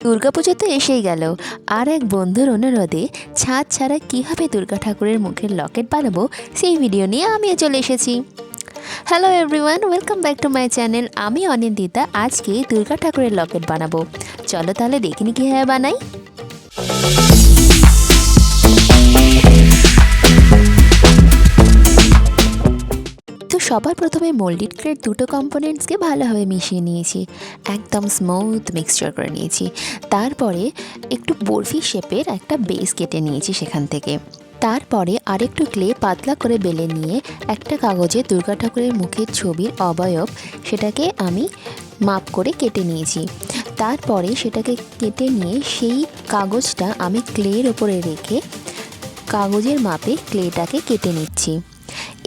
দুর্গাপুজো তো এসেই গেল, আর এক বন্ধুর অনুরোধে ছাদ ছাড়া কীভাবে দুর্গা ঠাকুরের মুখের লকেট বানাবো সেই ভিডিও নিয়ে আমিও চলে এসেছি। Hello everyone, welcome back to my channel. আমি অনিন্দিতা। আজকে দুর্গা ঠাকুরের লকেট বানাবো। চলো তাহলে দেখিনি কীভাবে বানাই। তো সবার প্রথমে মোল্ডেড ক্লের দুটো কম্পোনেন্টসকে ভালোভাবে মিশিয়ে নিয়েছি, একদম স্মুথ মিক্সচার করে নিয়েছি। তারপরে একটু বরফি শেপের একটা বেস কেটে নিয়েছি সেখান থেকে। তারপরে আরেকটু ক্লে পাতলা করে বেলে নিয়ে একটা কাগজে দুর্গা ঠাকুরের মুখের ছবির অবয়ব সেটাকে আমি মাপ করে কেটে নিয়েছি। তারপরে সেটাকে কেটে নিয়ে সেই কাগজটা আমি ক্লের ওপরে রেখে কাগজের মাপে ক্লেটাকে কেটে নিচ্ছি।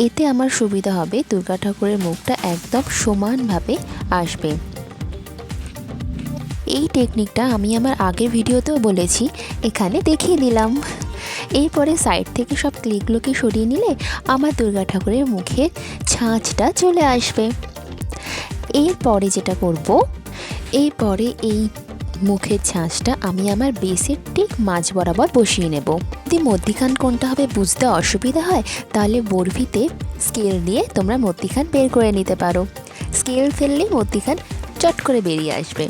এতে আমার সুবিধা হবে, দুর্গা ঠাকুরের মুখটা একদম সমানভাবে আসবে। এই টেকনিকটা আমি আমার আগের ভিডিওতেও বলেছি, এখানে দেখিয়ে দিলাম। এরপরে সাইড থেকে সব ক্লেগুলোকে সরিয়ে নিলে আমার দুর্গা ঠাকুরের মুখের ছাঁচটা চলে আসবে। এরপরে যেটা করব, এরপরে এই মুখের ছাঁচটা আমি আমার বেসের ঠিক মাঝ বরাবর বসিয়ে নেব। যদি মধ্যিখান কোনটা হবে বুঝতে অসুবিধা হয় তাহলে বরফিতে স্কেল দিয়ে তোমরা মধ্যিখান বের করে নিতে পারো। স্কেল ফেললে মধ্যিখান চট করে বেরিয়ে আসবে।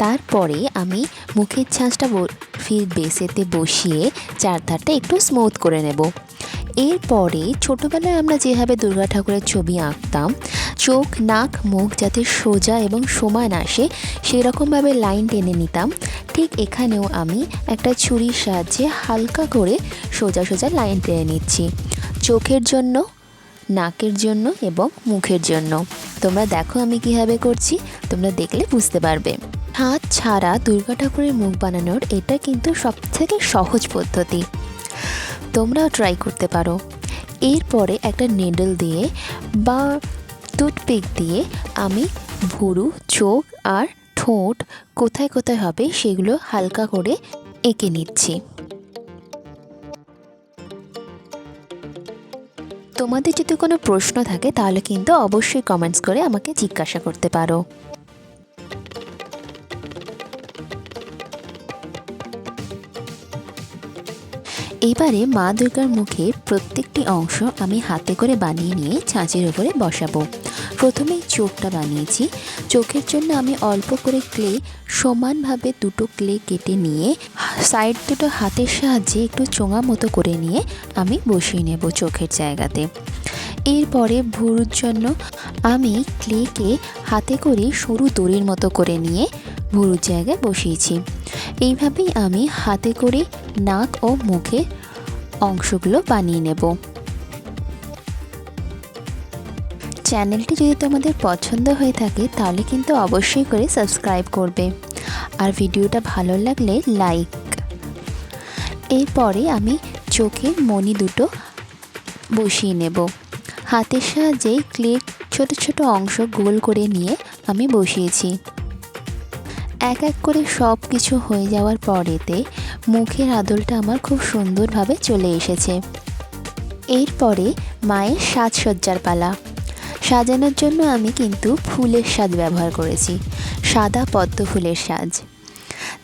তারপরে আমি মুখের ছাঁচটা বরফির বেসেতে বসিয়ে চারধারটা একটু স্মুথ করে নেব। এরপরে ছোটোবেলায় আমরা যেভাবে দুর্গা ঠাকুরের ছবি আঁকতাম, চোখ নাক মুখ যাতে সোজা এবং সমান আসে সেরকমভাবে লাইন টেনে নিতাম। ঠিক এখানেও আমি একটা ছুরির সাহায্যে হালকা করে সোজা সোজা লাইন টেনে নিচ্ছি, চোখের জন্য, নাকের জন্য এবং মুখের জন্য। তোমরা দেখো আমি কীভাবে করছি, তোমরা দেখলে বুঝতে পারবে। হাত ছাড়া দুর্গা ঠাকুরের মুখ বানানোর এটা কিন্তু সবথেকে সহজ পদ্ধতি, তোমরাও ট্রাই করতে পারো। এরপরে একটা নেডল দিয়ে বা টুথপিক দিয়ে আমি ভুরু, চোখ আর ঠোঁট কোথায় কোথায় হবে সেগুলো হালকা করে এঁকে নিচ্ছি। তোমাদের যদি কোনো প্রশ্ন থাকে তাহলে কিন্তু অবশ্যই কমেন্টস করে আমাকে জিজ্ঞাসা করতে পারো। এবারে মা দুর্গার মুখে প্রত্যেকটি অংশ আমি হাতে করে বানিয়ে নিয়ে ছাঁচের উপরে বসাবো। প্রথমেই চোখটা বানিয়েছি। চোখের জন্য আমি অল্প করে ক্লে সমানভাবে দুটো ক্লে কেটে নিয়ে সাইড দুটো হাতের সাহায্যে একটু চোঙা মতো করে নিয়ে আমি বসিয়ে নেব চোখের জায়গাতে। এরপরে ভুরুর জন্য আমি ক্লেকে হাতে করে সরু দড়ির মতো করে নিয়ে ভুরুর জায়গায় বসিয়েছি। এইভাবেই আমি হাতে করে নাক ও মুখে অংশগুলো বানিয়ে নেব। চ্যানেলটি যদি তোমাদের পছন্দ হয়ে থাকে তাহলে কিন্তু অবশ্যই করে সাবস্ক্রাইব করবে, আর ভিডিওটা ভালো লাগলে লাইক। এরপরে আমি চোখের মণি দুটো বসিয়ে নেব। হাতের সাহায্যে ক্লের ছোট ছোট অংশ গোল করে নিয়ে আমি বসিয়েছি। এক এক করে সব কিছু হয়ে যাওয়ার পরেতে মুখের আদলটা আমার খুব সুন্দরভাবে চলে এসেছে। এরপরে মায়ের সাজসজ্জার পালা। সাজানোর জন্য আমি কিন্তু ফুলের সাজ ব্যবহার করেছি, সাদা পদ্ম ফুলের সাজ।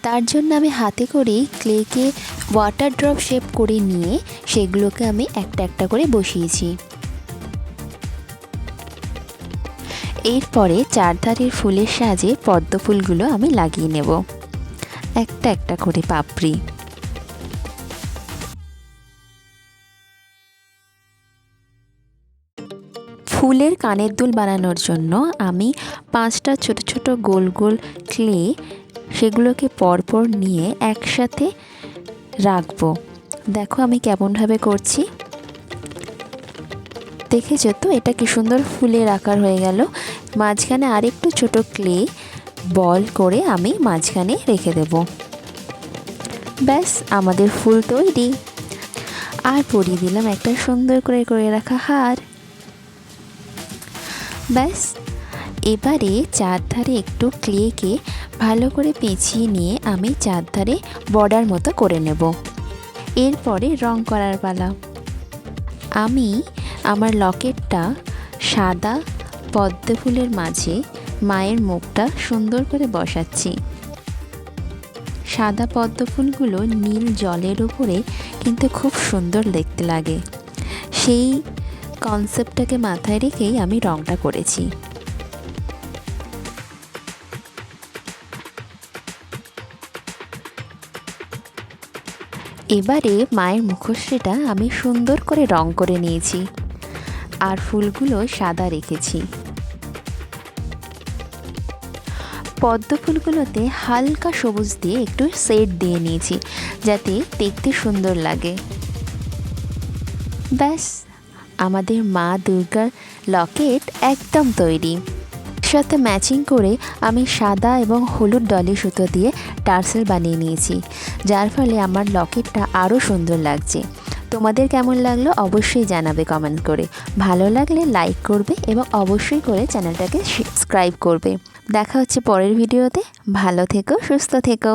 তার জন্য আমি হাতে করেই ক্লেকে ওয়াটার ড্রপ শেপ করে নিয়ে সেগুলোকে আমি একটা একটা করে বসিয়েছি। এরপরে চারধারের ফুলের সাজে পদ্ম ফুলগুলো আমি লাগিয়ে নেব, একটা একটা করে পাপড়ি। ফুলের কানের দুল বানানোর জন্য আমি 5টা ছোট ছোট গোল গোল ক্লে সেগুলোকে পরপর নিয়ে একসাথে রাখবো। দেখো আমি কেমনভাবে করছি, দেখেছো তো? এটা কি সুন্দর ফুলের আকার হয়ে গেল। মাঝখানে আরেকটু ছোট ক্লে বল করে আমি মাঝখানে রেখে দেব। ব্যাস আমাদের ফুল তৈরি। আর পরিয়ে দিলাম একটা সুন্দর করে করে রাখা হার। ব্যাস এবারে চারধারে একটু ক্লেকে ভালো করে পেঁচিয়ে নিয়ে আমি চারধারে বর্ডার মতো করে নেব। এরপরে রং করার পালা। আমি আমার লকেটটা সাদা পদ্ম ফুলের মাঝে মায়ের মুখটা সুন্দর করে বসাচ্ছি। সাদা পদ্ম ফুলগুলো নীল জলের উপরে কিন্তু খুব সুন্দর দেখতে লাগে। সেই কনসেপ্টটাকে মাথায় রেখেই আমি রঙটা করেছি। এবারে মায়ের মুখশ্রীটা আমি সুন্দর করে রং করে নিয়েছি আর ফুলগুলো সাদা রেখেছি। পদ্ম ফুলগুলোতে হালকা সবুজ দিয়ে একটু শেড দিয়ে নিয়েছি যাতে দেখতে সুন্দর লাগে। ব্যাস, আমাদের মা দুর্গার লকেট একদম তৈরি। সাথে ম্যাচিং করে আমি সাদা এবং হলুদ ডলি সুতো দিয়ে টার্সেল বানিয়ে নিয়েছি, যার ফলে আমার লকেটটা আরও সুন্দর লাগছে। তোমাদের কেমন লাগলো অবশ্যই জানাবে কমেন্ট করে। ভালো লাগলে লাইক করবে এবং অবশ্যই করে চ্যানেলটাকে সাবস্ক্রাইব করবে। দেখা হচ্ছে পরের ভিডিওতে। ভালো থেকো, সুস্থ থেকো।